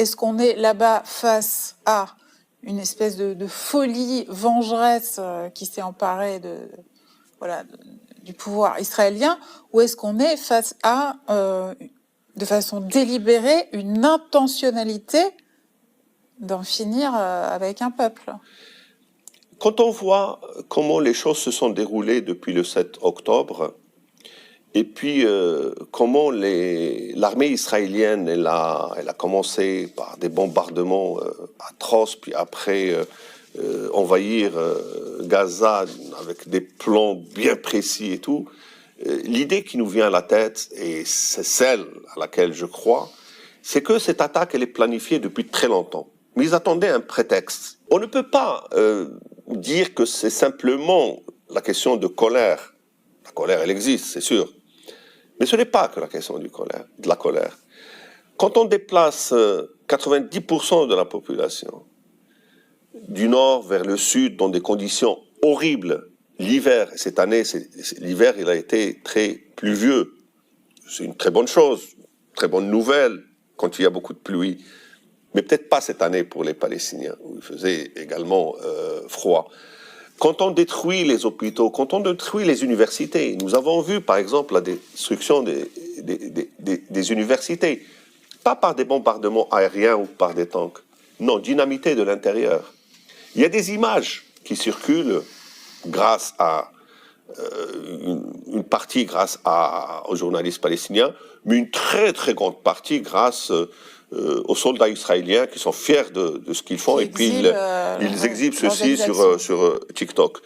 Est-ce qu'on est là-bas face à une espèce de folie vengeresse qui s'est emparée du pouvoir israélien, ou est-ce qu'on est face à, de façon délibérée, une intentionnalité d'en finir avec un peuple? Quand on voit comment les choses se sont déroulées depuis le 7 octobre, et puis comment l'armée israélienne, elle a commencé par des bombardements atroces, puis après envahir Gaza avec des plans bien précis et tout, l'idée qui nous vient à la tête, et c'est celle à laquelle je crois, c'est que cette attaque, elle est planifiée depuis très longtemps. Mais ils attendaient un prétexte. On ne peut pas dire que c'est simplement la question de colère. La colère, elle existe, c'est sûr. Mais ce n'est pas que la question de la colère. Quand on déplace 90% de la population du nord vers le sud dans des conditions horribles, l'hiver, cette année, l'hiver, il a été très pluvieux. C'est une très bonne chose, très bonne nouvelle quand il y a beaucoup de pluie. Mais peut-être pas cette année pour les Palestiniens, où il faisait également froid. Quand on détruit les hôpitaux, quand on détruit les universités, nous avons vu par exemple la destruction des universités, pas par des bombardements aériens ou par des tanks, non, dynamité de l'intérieur. Il y a des images qui circulent grâce à une partie grâce aux journalistes palestiniens, mais une très très grande partie grâce aux soldats israéliens qui sont fiers de ce qu'ils font, et puis ils exhibent ceci sur TikTok.